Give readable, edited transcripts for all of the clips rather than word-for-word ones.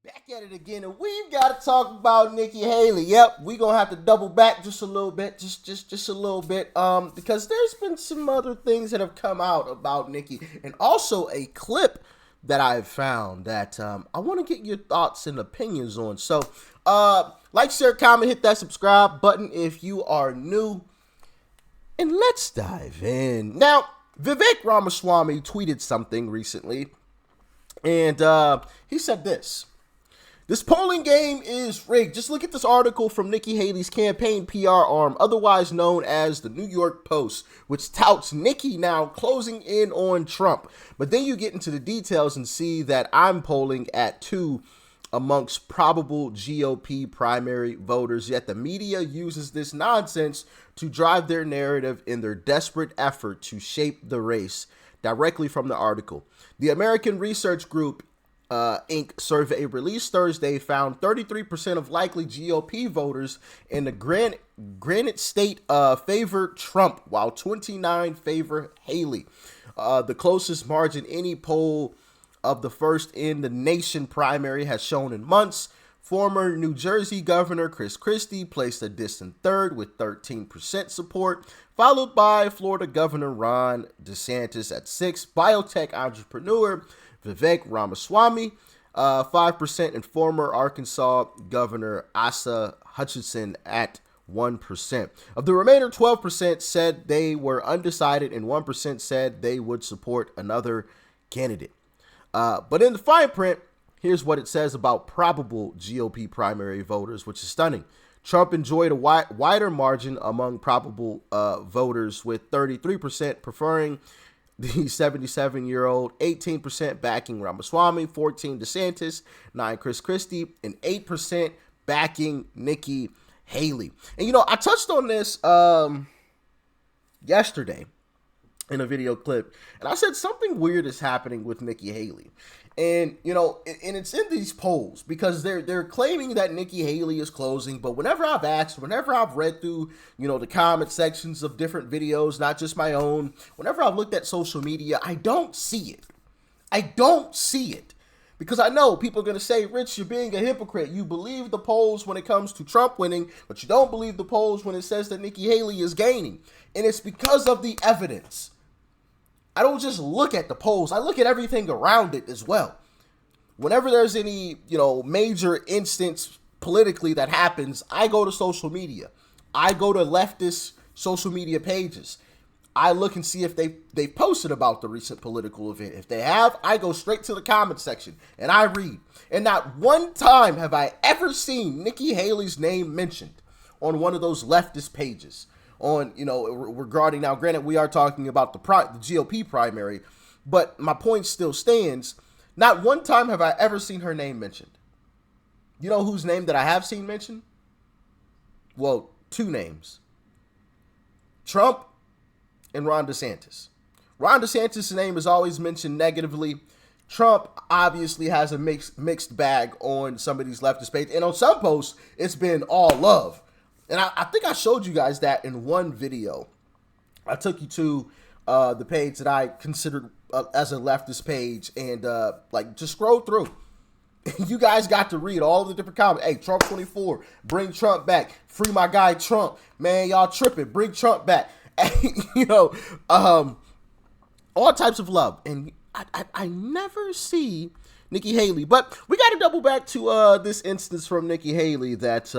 Back at it again, and we've got to talk about Nikki Haley. Yep, we gonna have to double back just a little bit, just a little bit, because there's been some other things that have come out about Nikki, and also a clip that I've found that I want to get your thoughts and opinions on. So, like, share, comment, hit that subscribe button if you are new, and let's dive in. Now, Vivek Ramaswamy tweeted something recently, and he said this. This polling game is rigged. Just look at this article from Nikki Haley's campaign PR arm, otherwise known as the New York Post, which touts Nikki now closing in on Trump. But then you get into the details and see that I'm polling at 2 amongst probable GOP primary voters, yet the media uses this nonsense to drive their narrative in their desperate effort to shape the race. Directly from the article. The American Research Group Inc. survey released Thursday found 33% of likely GOP voters in the Granite State favor Trump, while 29% favor Haley. The closest margin any poll of the first in the nation primary has shown in months. Former New Jersey Governor Chris Christie placed a distant third with 13% support, followed by Florida Governor Ron DeSantis at 6%, biotech entrepreneur Vivek Ramaswamy, 5%, and former Arkansas Governor Asa Hutchinson at 1%. Of the remainder, 12% said they were undecided and 1% said they would support another candidate. But in the fine print, here's what it says about probable GOP primary voters, which is stunning. Trump enjoyed a wider margin among probable voters, with 33% preferring the 77-year-old, 18% backing Ramaswamy, 14% DeSantis, 9% Chris Christie, and 8% backing Nikki Haley. And, you know, I touched on this yesterday in a video clip, and I said something weird is happening with Nikki Haley. And, you know, and it's in these polls because they're claiming that Nikki Haley is closing. But whenever I've asked, whenever I've read through, you know, the comment sections of different videos, not just my own, whenever I've looked at social media, I don't see it. I don't see it. Because I know people are going to say, Rich, you're being a hypocrite. You believe the polls when it comes to Trump winning, but you don't believe the polls when it says that Nikki Haley is gaining. And it's because of the evidence. I don't just look at the polls. I look at everything around it as well. Whenever there's any, you know, major instance politically that happens, I go to social media. I go to leftist social media pages. I look and see if they posted about the recent political event. If they have, I go straight to the comment section and I read. And not one time have I ever seen Nikki Haley's name mentioned on one of those leftist pages. On, you know, regarding, now granted we are talking about the GOP primary, but my point still stands. Not one time have I ever seen her name mentioned. You know whose name that I have seen mentioned? Well, 2 names. Trump and Ron DeSantis. Ron DeSantis' name is always mentioned negatively. Trump obviously has a mixed bag on some of these leftist pages. And on some posts, it's been all love. And I think I showed you guys that in one video. I took you to the page that I considered as a leftist page, and like just scroll through. You guys got to read all the different comments. Hey, Trump 24, bring Trump back. Free my guy Trump. Man, y'all tripping. Bring Trump back. You know, all types of love. And I never see Nikki Haley. But we got to double back to this instance from Nikki Haley that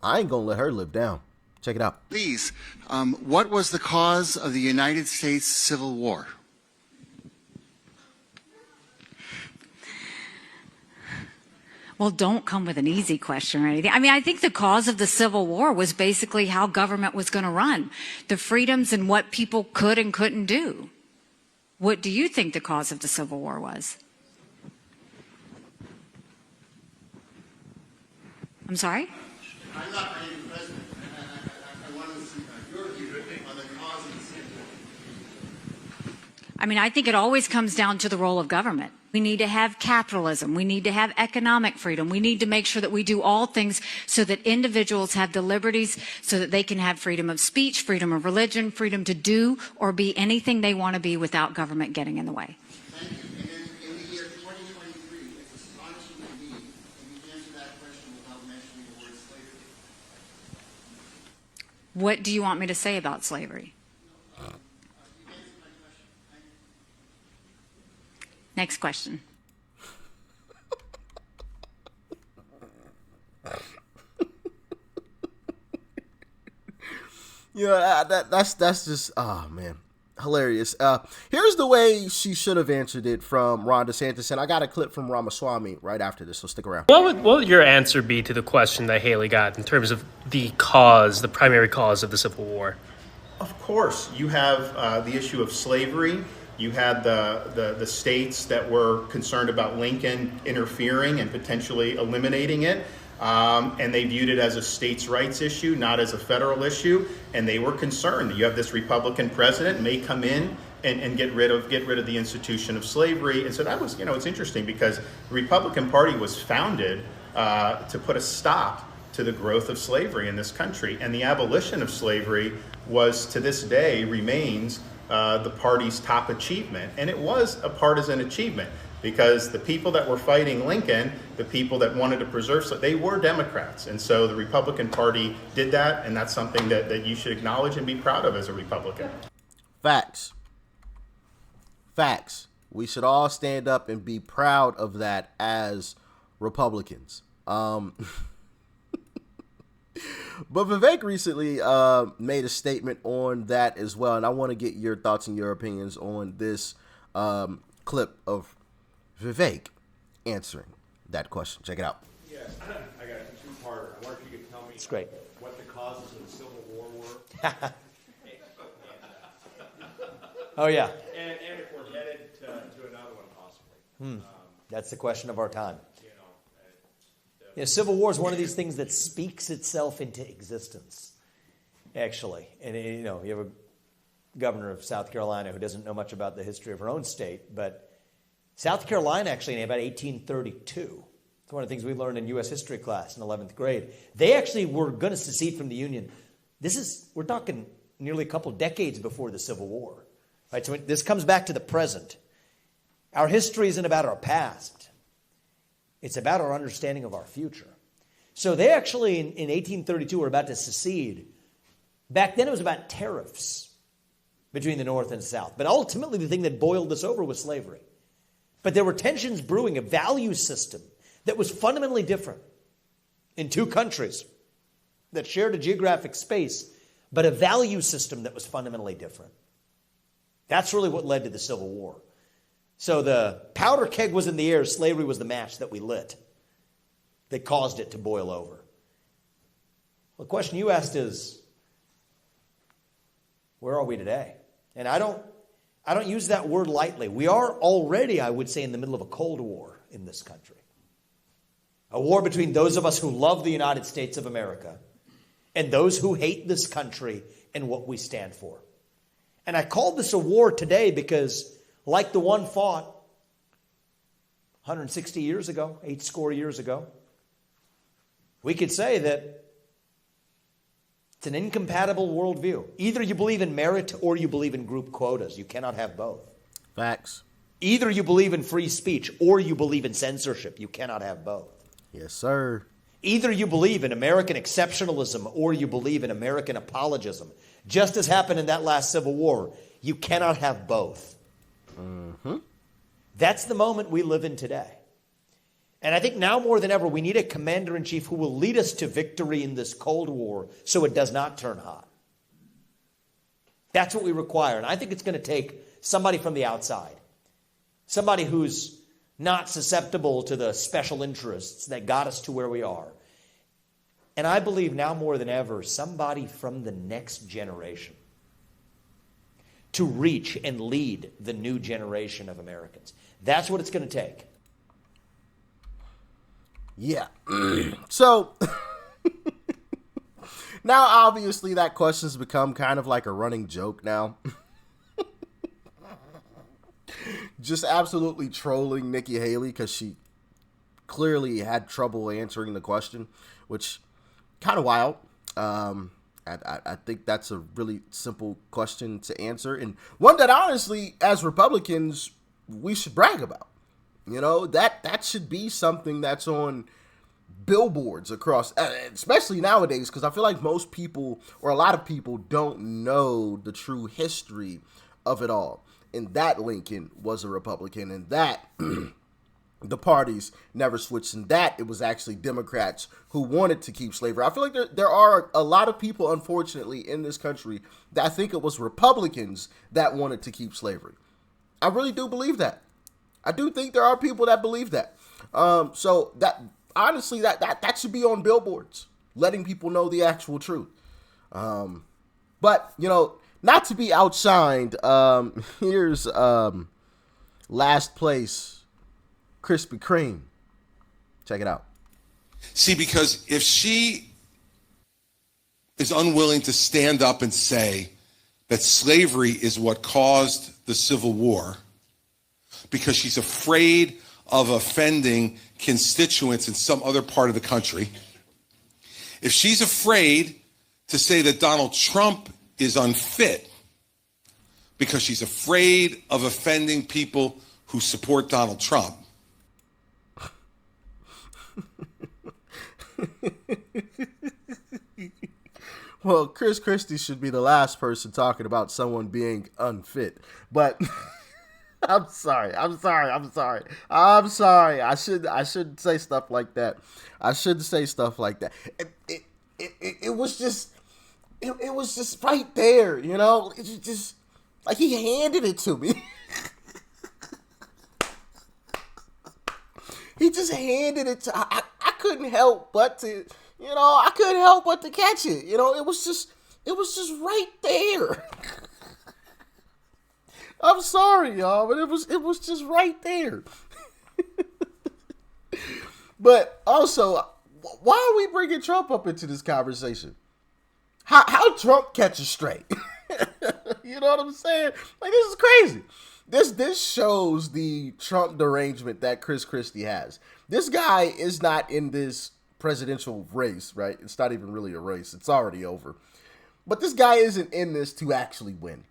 I ain't going to let her live down. Check it out. Please, what was the cause of the United States Civil War? Well, don't come with an easy question or anything. I mean, I think the cause of the Civil War was basically how government was going to run, the freedoms and what people could and couldn't do. What do you think the cause of the Civil War was? I'm sorry? I'm not being president. I want to see your view on the cause of the Civil War. I mean, I think it always comes down to the role of government. We need to have capitalism. We need to have economic freedom. We need to make sure that we do all things so that individuals have the liberties so that they can have freedom of speech, freedom of religion, freedom to do or be anything they want to be without government getting in the way. Thank you. And in the year 2023, it's astonishing to me What do you want me to say about slavery? Next question. That's just, oh man, hilarious. Here's the way she should have answered it from Ron DeSantis, and I got a clip from Ramaswamy right after this, so stick around. What would your answer be to the question that Haley got in terms of the primary cause of the Civil War? Of course, you have the issue of slavery. You had the states that were concerned about Lincoln interfering and potentially eliminating it. And they viewed it as a states' rights issue, not as a federal issue. And they were concerned that you have this Republican president may come in and get rid of the institution of slavery. And so that was, it's interesting because the Republican Party was founded to put a stop to the growth of slavery in this country. And the abolition of slavery was, to this day, remains the party's top achievement. And it was a partisan achievement because the people that were fighting Lincoln, the people that wanted to preserve slavery, they were Democrats. And so the Republican Party did that, and that's something that you should acknowledge and be proud of as a Republican. Facts. We should all stand up and be proud of that as Republicans. But Vivek recently made a statement on that as well, and I want to get your thoughts and your opinions on this clip of Vivek answering that question. Check it out. Yeah, I got a two-parter. I wonder if you could tell me great. what the causes of the Civil War were. Oh, yeah. And if we're headed to another one, possibly. That's the question of our time. Civil War is one of these things that speaks itself into existence, actually. And, you have a governor of South Carolina who doesn't know much about the history of her own state, but South Carolina, actually, in about 1832, it's one of the things we learned in U.S. history class in 11th grade. They actually were going to secede from the Union. We're talking nearly a couple decades before the Civil War. Right? So this comes back to the present. Our history isn't about our past. It's about our understanding of our future. So they actually, in 1832, were about to secede. Back then, it was about tariffs between the North and South. But ultimately, the thing that boiled this over was slavery. But there were tensions brewing, a value system that was fundamentally different in two countries that shared a geographic space, but a value system that was fundamentally different. That's really what led to the Civil War. So the powder keg was in the air, slavery was the match that we lit that caused it to boil over. Well, the question you asked is, where are we today? And I don't use that word lightly. We are already, I would say, in the middle of a Cold War in this country. A war between those of us who love the United States of America and those who hate this country and what we stand for. And I called this a war today because, like the one fought 160 years ago, 80 years ago, we could say that it's an incompatible worldview. Either you believe in merit or you believe in group quotas. You cannot have both. Facts. Either you believe in free speech or you believe in censorship. You cannot have both. Yes, sir. Either you believe in American exceptionalism or you believe in American apologism. Just as happened in that last Civil War, you cannot have both. Mm-hmm. That's the moment we live in today. And I think now more than ever, we need a commander-in-chief who will lead us to victory in this Cold War so it does not turn hot. That's what we require. And I think it's going to take somebody from the outside. Somebody who's not susceptible to the special interests that got us to where we are. And I believe now more than ever, somebody from the next generation to reach and lead the new generation of Americans. That's what it's going to take. Yeah. So now obviously that question's become kind of like a running joke now. Just absolutely trolling Nikki Haley because she clearly had trouble answering the question, which kind of wild. I think that's a really simple question to answer, and one that honestly, as Republicans, we should brag about. That should be something that's on billboards across, especially nowadays, because I feel like most people, or a lot of people, don't know the true history of it all. And that Lincoln was a Republican, and that the parties never switched, and that it was actually Democrats who wanted to keep slavery. I feel like there are a lot of people, unfortunately, in this country that think it was Republicans that wanted to keep slavery. I really do believe that. I do think there are people that believe that. So that, honestly, that should be on billboards, letting people know the actual truth. But, you know, not to be outshined, here's last place Krispy Kreme. Check it out. See, because if she is unwilling to stand up and say that slavery is what caused the Civil War, because she's afraid of offending constituents in some other part of the country, if she's afraid to say that Donald Trump is unfit because she's afraid of offending people who support Donald Trump, well, Chris Christie should be the last person talking about someone being unfit. But I'm sorry. I shouldn't say stuff like that. I shouldn't say stuff like that. It was just right there, you know. It's just like he handed it to me. He just handed it to. I couldn't help but to, you know, I couldn't help but to catch it. You know, it was just right there. I'm sorry, y'all, but it was just right there. But also, why are we bringing Trump up into this conversation? How Trump catches straight? You know what I'm saying? Like, this is crazy. This shows the Trump derangement that Chris Christie has. This guy is not in this presidential race, right? It's not even really a race. It's already over. But this guy isn't in this to actually win.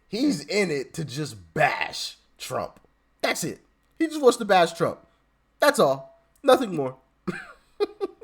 He's in it to just bash Trump. That's it. He just wants to bash Trump. That's all. Nothing more.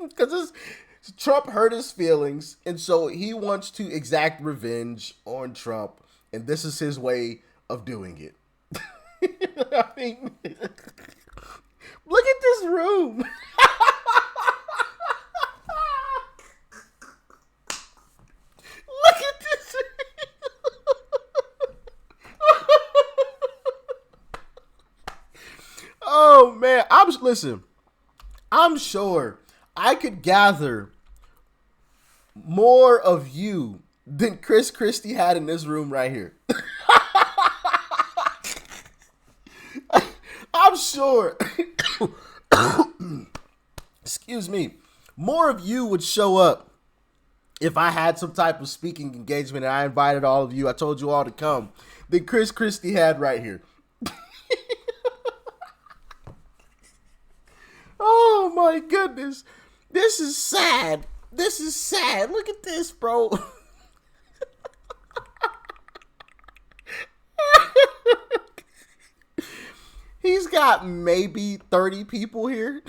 Because Trump hurt his feelings, and so he wants to exact revenge on Trump, and this is his way of doing it. I mean, look at this room. Look at this. Oh man, I'm sure I could gather more of you than Chris Christie had in this room right here. I'm sure, excuse me, more of you would show up if I had some type of speaking engagement and I invited all of you, I told you all to come, than Chris Christie had right here. Oh my goodness. This is sad. This is sad. Look at this, bro. He's got maybe 30 people here.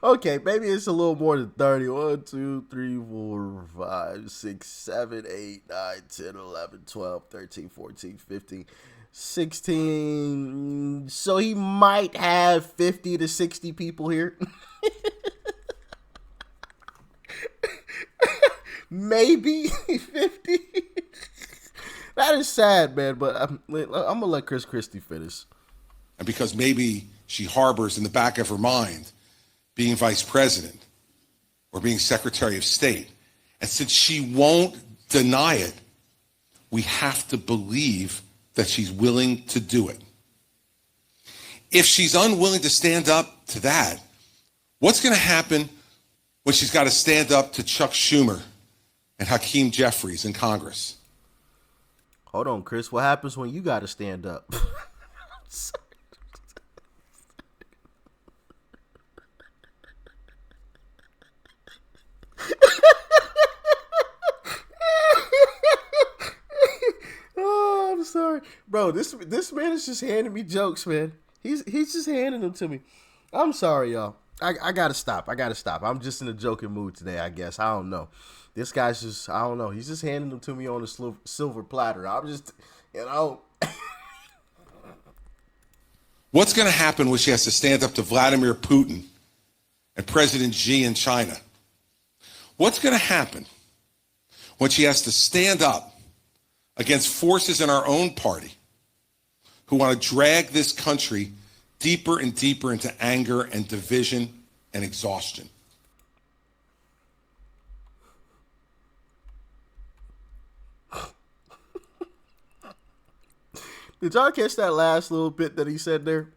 Okay, maybe it's a little more than 30. 1, 2, 3, 4, 5, 6, 7, 8, 9, 10, 11, 12, 13, 14, 15, 16. So he might have 50 to 60 people here. Maybe 50. That is sad, man, but I'm going to let Chris Christie finish. and because maybe she harbors in the back of her mind being vice president or being secretary of state. And since she won't deny it, we have to believe that she's willing to do it. If she's unwilling to stand up to that, what's going to happen when she's got to stand up to Chuck Schumer and Hakeem Jeffries in Congress? Hold on, Chris. What happens when you got to stand up? Oh, I'm sorry, bro. This man is just handing me jokes, man. He's just handing them to me. I'm sorry, y'all. I gotta stop. I'm just in a joking mood today, I guess. I don't know. This guy's just, I don't know. He's just handing them to me on a silver platter. I'm just, you know. What's going to happen when she has to stand up to Vladimir Putin and President Xi in China? What's going to happen when she has to stand up against forces in our own party who want to drag this country deeper and deeper into anger and division and exhaustion? Did y'all catch that last little bit that he said there?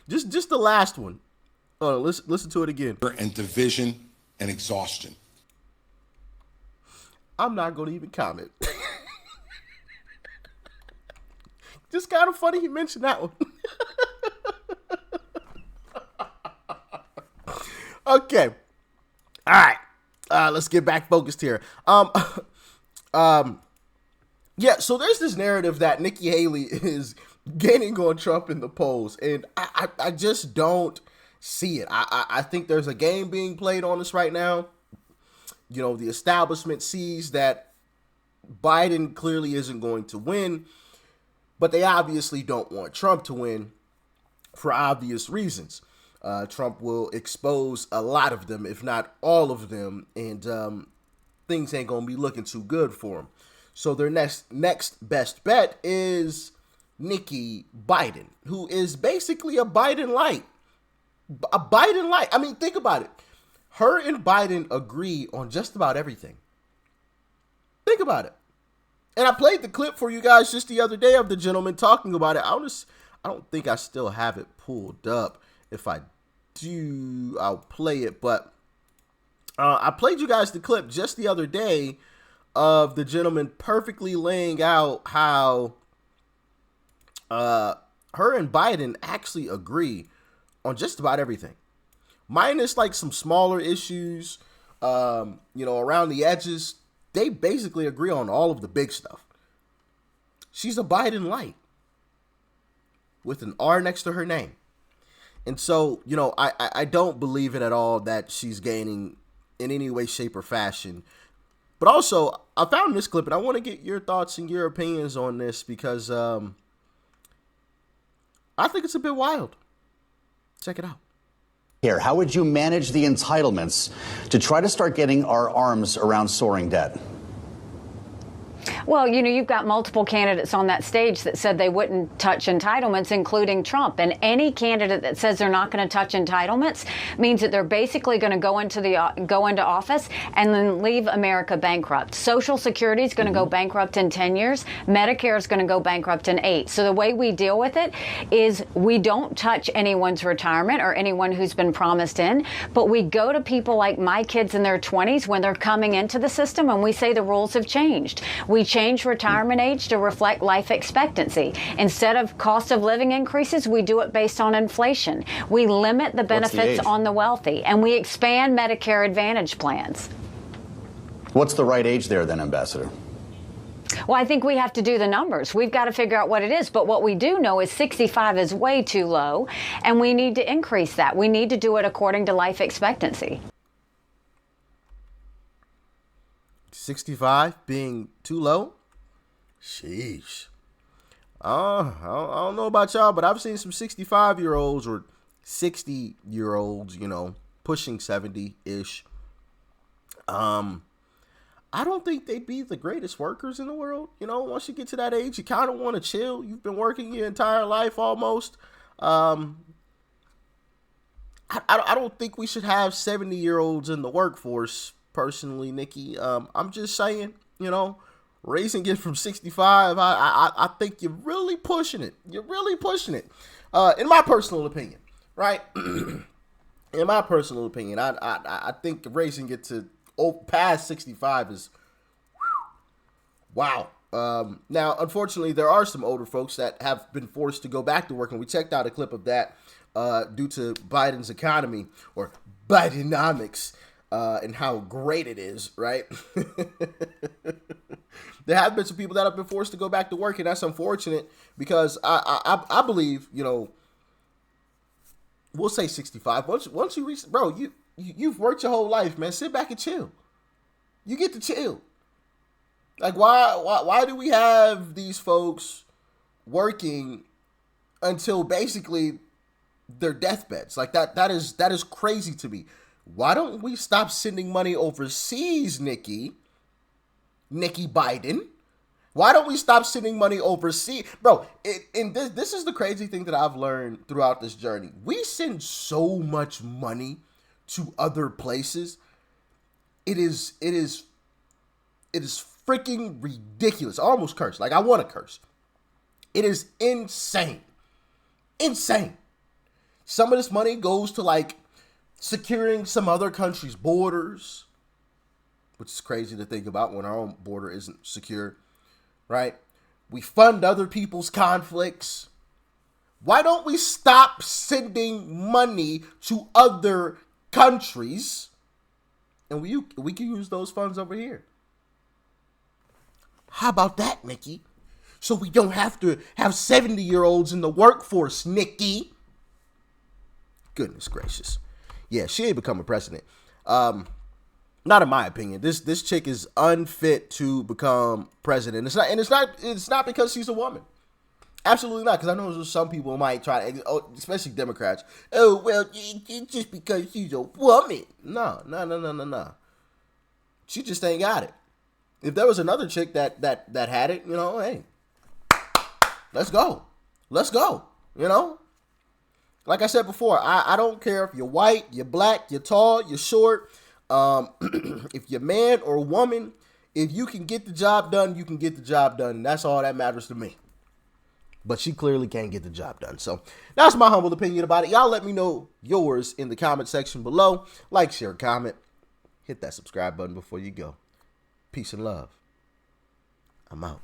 Just the last one. Oh, listen to it again. And division and exhaustion. I'm not going to even comment. Just kind of funny he mentioned that one. Okay. All right. Let's get back focused here. Yeah, so there's this narrative that Nikki Haley is gaining on Trump in the polls, and I just don't see it. I think there's a game being played on us right now. You know, the establishment sees that Biden clearly isn't going to win, but they obviously don't want Trump to win for obvious reasons. Trump will expose a lot of them, if not all of them, and things ain't going to be looking too good for him. So their next best bet is Nikki Biden, who is basically a Biden light. A Biden light. I mean, think about it. Her and Biden agree on just about everything. Think about it. And I played the clip for you guys just the other day of the gentleman talking about it. I don't think I still have it pulled up. If I do, I'll play it. But I played you guys the clip just the other day of the gentleman perfectly laying out how her and Biden actually agree on just about everything, minus like some smaller issues, around the edges. They basically agree on all of the big stuff. She's a Biden light with an R next to her name. And so, I don't believe it at all that she's gaining in any way, shape, or fashion. But also, I found this clip, and I want to get your thoughts and your opinions on this because I think it's a bit wild. Check it out. Here, how would you manage the entitlements to try to start getting our arms around soaring debt? Well, you've got multiple candidates on that stage that said they wouldn't touch entitlements, including Trump. And any candidate that says they're not going to touch entitlements means that they're basically going to go into office and then leave America bankrupt. Social Security is going to go bankrupt in 10 years. Medicare is going to go bankrupt in 8. So the way we deal with it is we don't touch anyone's retirement or anyone who's been promised in, but we go to people like my kids in their 20s when they're coming into the system, and we say the rules have changed. We change retirement age to reflect life expectancy. Instead of cost of living increases, we do it based on inflation. We limit the benefits on the wealthy, and we expand Medicare Advantage plans. What's the right age there then, Ambassador? Well, I think we have to do the numbers. We've got to figure out what it is. But what we do know is 65 is way too low, and we need to increase that. We need to do it according to life expectancy. 65 being too low? Sheesh. I don't know about y'all, but I've seen some 65-year-olds or 60-year-olds, pushing 70-ish. I don't think they'd be the greatest workers in the world. Once you get to that age, you kind of want to chill. You've been working your entire life almost. I don't think we should have 70-year-olds in the workforce, personally, Nikki. I'm just saying, raising it from 65, I think you're really pushing it. You're really pushing it. In my personal opinion, right? In my personal opinion, I think raising it to past 65 is wow. Now, unfortunately, there are some older folks that have been forced to go back to work, and we checked out a clip of that due to Biden's economy or Bidenomics. And how great it is, right? There have been some people that have been forced to go back to work, and that's unfortunate because I believe, we'll say 65. Once you reach, bro, you've worked your whole life, man. Sit back and chill. You get to chill. Like, why do we have these folks working until basically their deathbeds? Like, that is crazy to me. Why don't we stop sending money overseas, Nikki Biden? Why don't we stop sending money overseas? Bro, this is the crazy thing that I've learned throughout this journey. We send so much money to other places. It is freaking ridiculous. I almost cursed. Like, I want to curse. It is insane. Insane. Some of this money goes to, like, securing some other country's borders, which is crazy to think about when our own border isn't secure, right? We fund other people's conflicts. Why don't we stop sending money to other countries and we can use those funds over here? How about that, Nikki? So we don't have to have 70-year-olds in the workforce, Nikki. Goodness gracious. Yeah, she ain't become a president. Not in my opinion. This chick is unfit to become president. It's not because she's a woman. Absolutely not. Because I know some people might try to, especially Democrats. Oh, well, it's just because she's a woman. No. She just ain't got it. If there was another chick that had it, hey, let's go. Like I said before, I don't care if you're white, you're black, you're tall, you're short. If you're man or woman, if you can get the job done, you can get the job done. And that's all that matters to me. But she clearly can't get the job done. So that's my humble opinion about it. Y'all let me know yours in the comment section below. Like, share, comment. Hit that subscribe button before you go. Peace and love. I'm out.